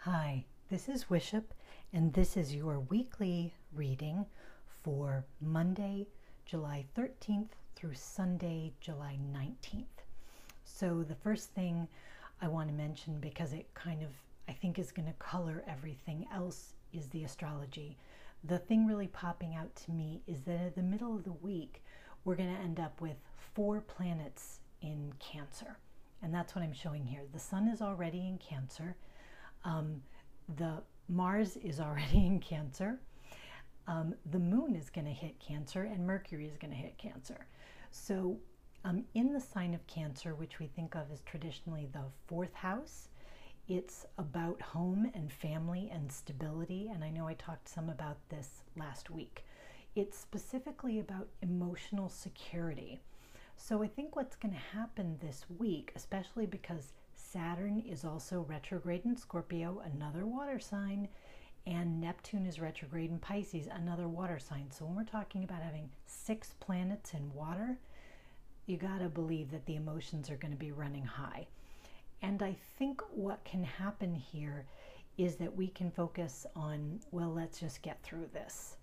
Hi, this is Wishop, and this is your weekly reading for Monday, July 13th through Sunday, July 19th. So the first thing I want to mention, because it kind of, I think, is going to color everything else, is the astrology. The thing really popping out to me is that at the middle of the week, we're going to end up with 4 planets in Cancer. And that's what I'm showing here. The sun is already in Cancer. The Mars is already in Cancer. The moon is going to hit Cancer, and Mercury is going to hit Cancer. So in the sign of Cancer, which we think of as traditionally the 4th house, it's about home and family and stability. And I know I talked some about this last week. It's specifically about emotional security. So I think what's going to happen this week, especially because Saturn is also retrograde in Scorpio, another water sign, and Neptune is retrograde in Pisces, another water sign. So when we're talking about having 6 planets in water, you got to believe that the emotions are going to be running high. And I think what can happen here is that we can focus on, well, let's just get through this.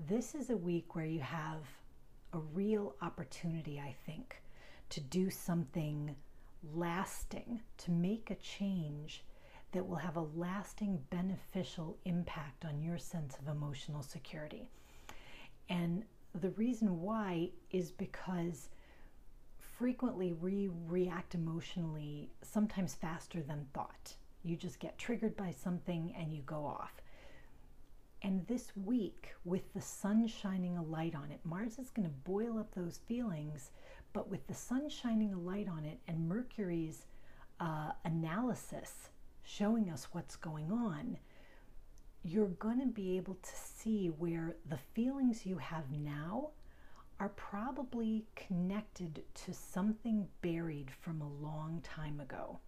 This is a week where you have a real opportunity, I think, to do something lasting, to make a change that will have a lasting beneficial impact on your sense of emotional security. And the reason why is because frequently we react emotionally, sometimes faster than thought. You just get triggered by something and you go off. And this week, with the sun shining a light on it, Mars is going to boil up those feelings, but with the sun shining a light on it and Mercury's analysis showing us what's going on, you're going to be able to see where the feelings you have now are probably connected to something buried from a long time ago.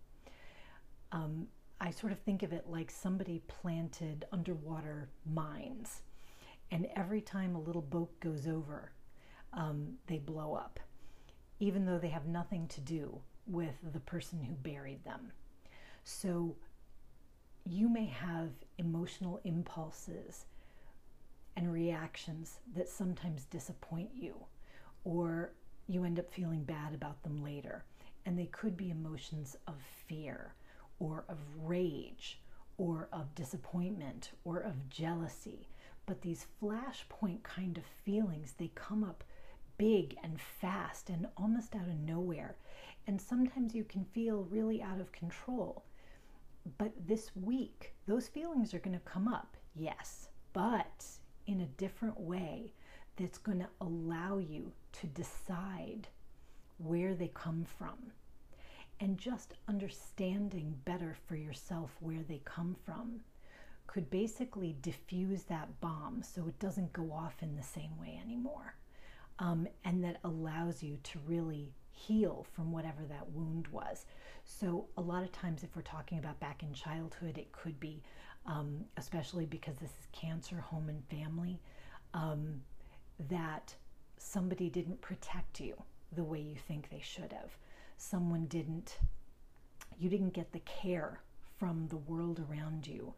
I sort of think of it like somebody planted underwater mines, and every time a little boat goes over, they blow up, even though they have nothing to do with the person who buried them. So you may have emotional impulses and reactions that sometimes disappoint you, or you end up feeling bad about them later. And they could be emotions of fear, or of rage, or of disappointment, or of jealousy. But these flashpoint kind of feelings, they come up big and fast and almost out of nowhere. And sometimes you can feel really out of control. But this week, those feelings are going to come up, yes, but in a different way that's going to allow you to decide where they come from. And just understanding better for yourself where they come from could basically diffuse that bomb so it doesn't go off in the same way anymore. And that allows you to really heal from whatever that wound was. So a lot of times if we're talking about back in childhood, it could be, especially because this is Cancer, home and family, that somebody didn't protect you the way you think they should have. You didn't get the care from the world around you,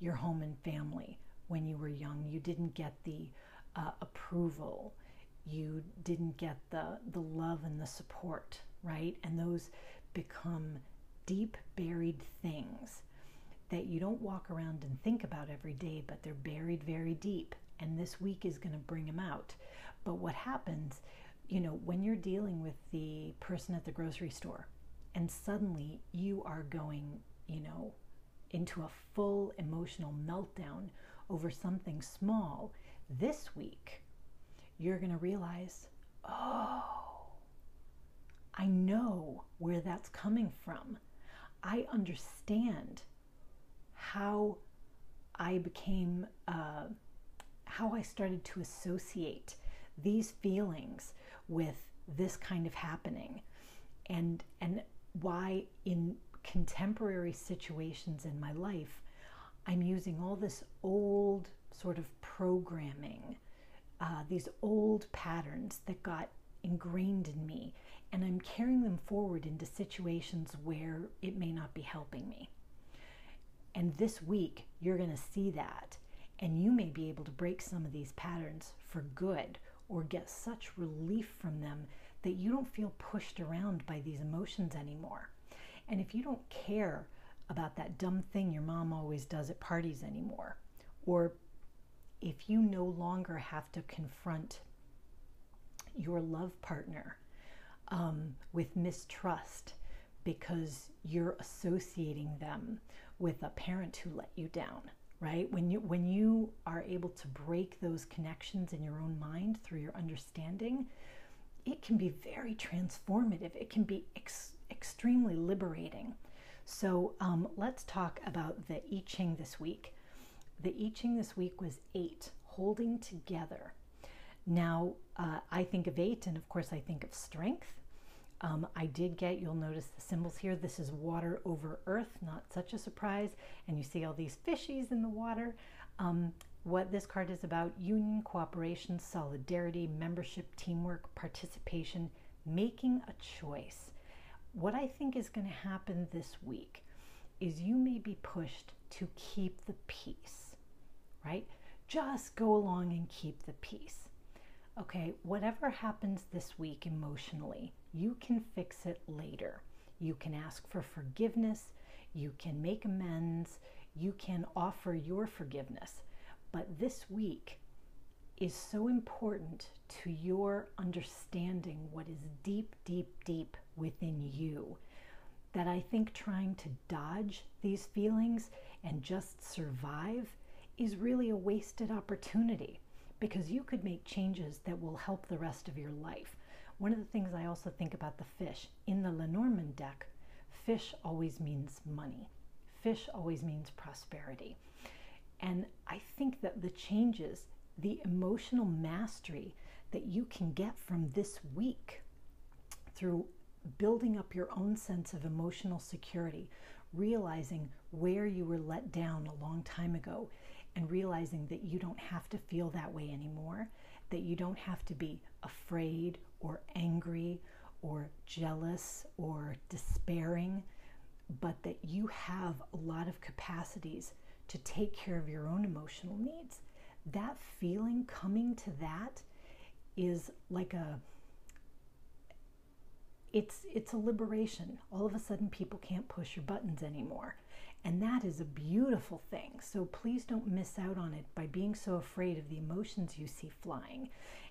your home and family, when you were young. You didn't get the approval. You didn't get the love and the support, right? And those become deep buried things that you don't walk around and think about every day, but they're buried very deep. And this week is going to bring them out. But what happens, when you're dealing with the person at the grocery store and suddenly you are going, into a full emotional meltdown over something small, this week, you're going to realize, oh, I know where that's coming from. I understand how I became, how I started to associate these feelings with this kind of happening, and why in contemporary situations in my life, I'm using all this old sort of programming, these old patterns that got ingrained in me, and I'm carrying them forward into situations where it may not be helping me. And And this week, you're going to see that. And you may be able to break some of these patterns for good, or get such relief from them that you don't feel pushed around by these emotions anymore. And if you don't care about that dumb thing your mom always does at parties anymore, or if you no longer have to confront your love partner with mistrust because you're associating them with a parent who let you down, right? When you are able to break those connections in your own mind through your understanding, it can be very transformative. It can be extremely liberating. So let's talk about the I Ching this week. The I Ching this week was 8, holding together. Now, I think of 8, and of course I think of strength. I did get, you'll notice the symbols here, this is water over earth, not such a surprise. And you see all these fishies in the water. What this card is about: union, cooperation, solidarity, membership, teamwork, participation, making a choice. What I think is going to happen this week is you may be pushed to keep the peace, right? Just go along and keep the peace. Okay, whatever happens this week emotionally, you can fix it later. You can ask for forgiveness, you can make amends, you can offer your forgiveness. But this week is so important to your understanding what is deep, deep, deep within you, that I think trying to dodge these feelings and just survive is really a wasted opportunity, because you could make changes that will help the rest of your life. One of the things I also think about the fish, in the Lenormand deck, fish always means money. Fish always means prosperity. And I think that the changes, the emotional mastery that you can get from this week through building up your own sense of emotional security, realizing where you were let down a long time ago, and realizing that you don't have to feel that way anymore, that you don't have to be afraid or angry or jealous or despairing, but that you have a lot of capacities to take care of your own emotional needs. That feeling, coming to that, is like it's a liberation. All of a sudden people can't push your buttons anymore. And that is a beautiful thing. So please don't miss out on it by being so afraid of the emotions you see flying.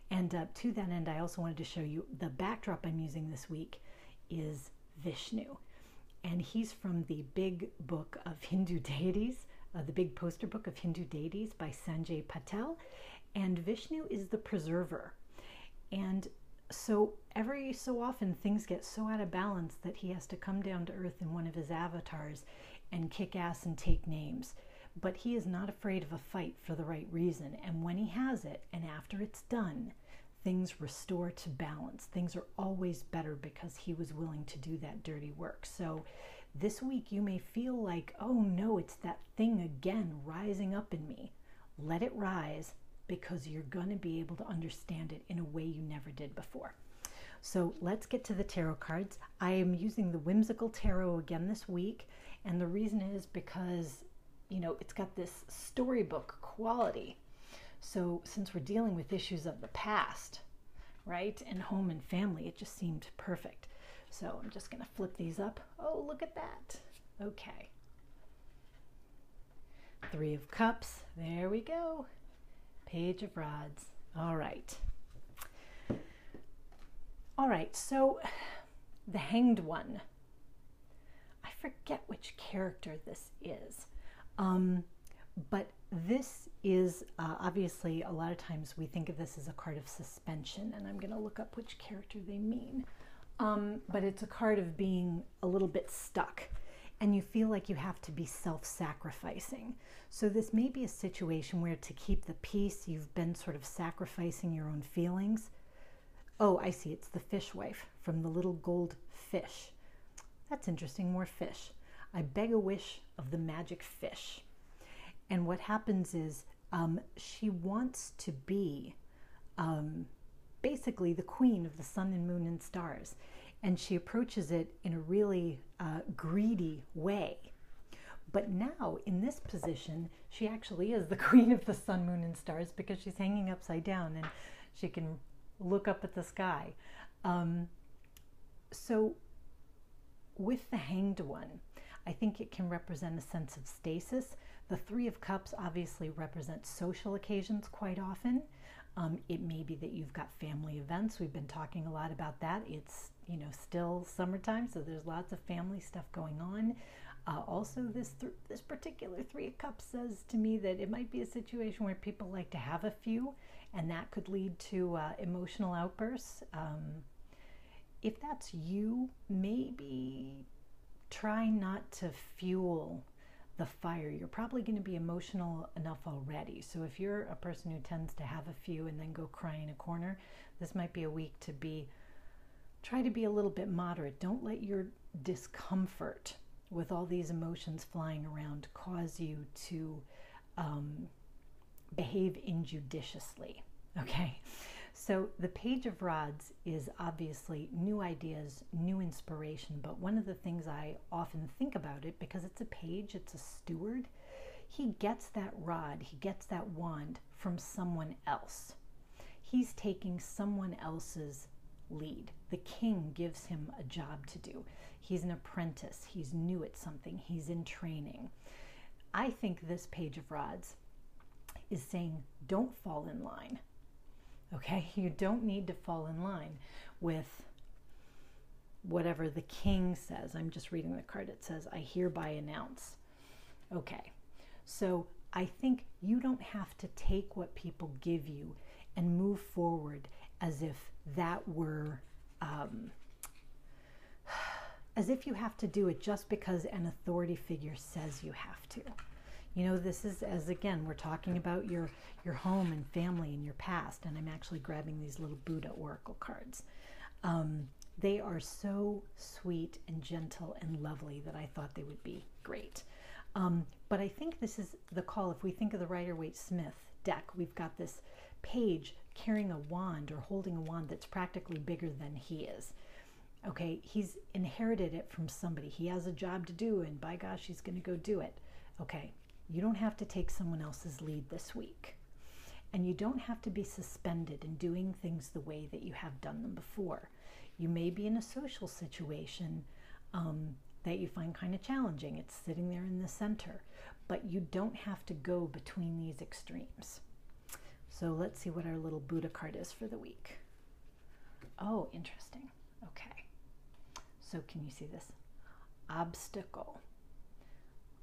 And to that end, I also wanted to show you the backdrop I'm using this week is Vishnu. And he's from the big book of Hindu deities, the big poster book of Hindu deities by Sanjay Patel. And Vishnu is the preserver. And so every so often things get so out of balance that he has to come down to earth in one of his avatars and kick ass and take names. But he is not afraid of a fight for the right reason. And when he has it, and after it's done, things restore to balance. Things are always better because he was willing to do that dirty work. So this week you may feel like, oh no, it's that thing again rising up in me. Let it rise, because you're going to be able to understand it in a way you never did before. So let's get to the tarot cards. I am using the Whimsical Tarot again this week. And the reason is because, you know, it's got this storybook quality. So since we're dealing with issues of the past, right, and home and family, it just seemed perfect. So I'm just going to flip these up. Oh, look at that. Okay. 3 of Cups. There we go. Page of Rods. All right. All right, so the Hanged One. I forget which character this is. But this is obviously, a lot of times we think of this as a card of suspension, and I'm going to look up which character they mean. But it's a card of being a little bit stuck, and you feel like you have to be self-sacrificing. So this may be a situation where, to keep the peace, you've been sort of sacrificing your own feelings. Oh, I see, it's the fishwife from the little gold fish. That's interesting, more fish. I beg a wish of the magic fish. And what happens is she wants to be basically the queen of the sun and moon and stars. And she approaches it in a really greedy way. But now in this position, she actually is the queen of the sun, moon, and stars because she's hanging upside down and she can look up at the sky. So with the Hanged One, I think it can represent a sense of stasis. The Three of Cups obviously represents social occasions quite often. It may be that you've got family events. We've been talking a lot about that. It's, still summertime, so there's lots of family stuff going on. Also, this particular Three of Cups says to me that it might be a situation where people like to have a few, and that could lead to emotional outbursts. If that's you, maybe try not to fuel the fire. You're probably going to be emotional enough already. So if you're a person who tends to have a few and then go cry in a corner, this might be a week to try to be a little bit moderate. Don't let your discomfort with all these emotions flying around cause you to behave injudiciously. Okay? So the Page of Rods is obviously new ideas, new inspiration, but one of the things I often think about it, because it's a page, it's a steward, he gets that rod, he gets that wand from someone else. He's taking someone else's lead. The king gives him a job to do. He's an apprentice, he's new at something, he's in training. I think this Page of Rods is saying, don't fall in line. Okay, you don't need to fall in line with whatever the king says. I'm just reading the card. It says, I hereby announce. Okay, so I think you don't have to take what people give you and move forward as if that were, as if you have to do it just because an authority figure says you have to. This is, as again, we're talking about your home and family and your past, and I'm actually grabbing these little Buddha oracle cards. They are so sweet and gentle and lovely that I thought they would be great. But I think this is the call. If we think of the Rider-Waite-Smith deck, we've got this page carrying a wand or holding a wand that's practically bigger than he is. Okay, he's inherited it from somebody. He has a job to do, and by gosh, he's going to go do it. Okay. You don't have to take someone else's lead this week. And you don't have to be suspended in doing things the way that you have done them before. You may be in a social situation that you find kind of challenging. It's sitting there in the center. But you don't have to go between these extremes. So let's see what our little Buddha card is for the week. Oh, interesting. Okay. So can you see this? Obstacle.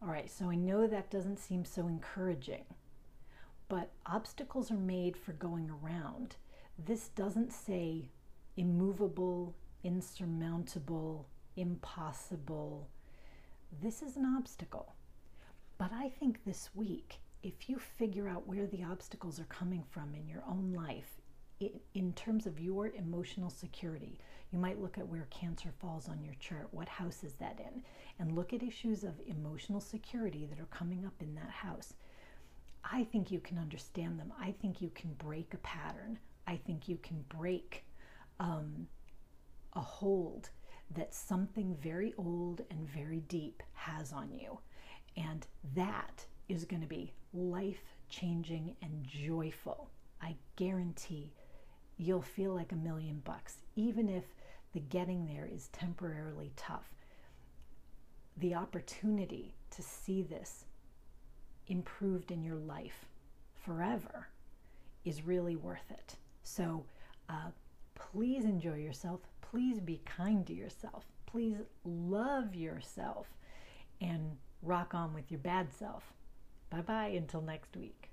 All right, so I know that doesn't seem so encouraging, but obstacles are made for going around. This doesn't say immovable, insurmountable, impossible. This is an obstacle. But I think this week, if you figure out where the obstacles are coming from in your own life, in terms of your emotional security, you might look at where Cancer falls on your chart. What house is that in? And look at issues of emotional security that are coming up in that house. I think you can understand them. I think you can break a pattern. I think you can break a hold that something very old and very deep has on you. And that is going to be life-changing and joyful. I guarantee you'll feel like $1,000,000, even if the getting there is temporarily tough. The opportunity to see this improved in your life forever is really worth it. So please enjoy yourself. Please be kind to yourself. Please love yourself and rock on with your bad self. Bye-bye until next week.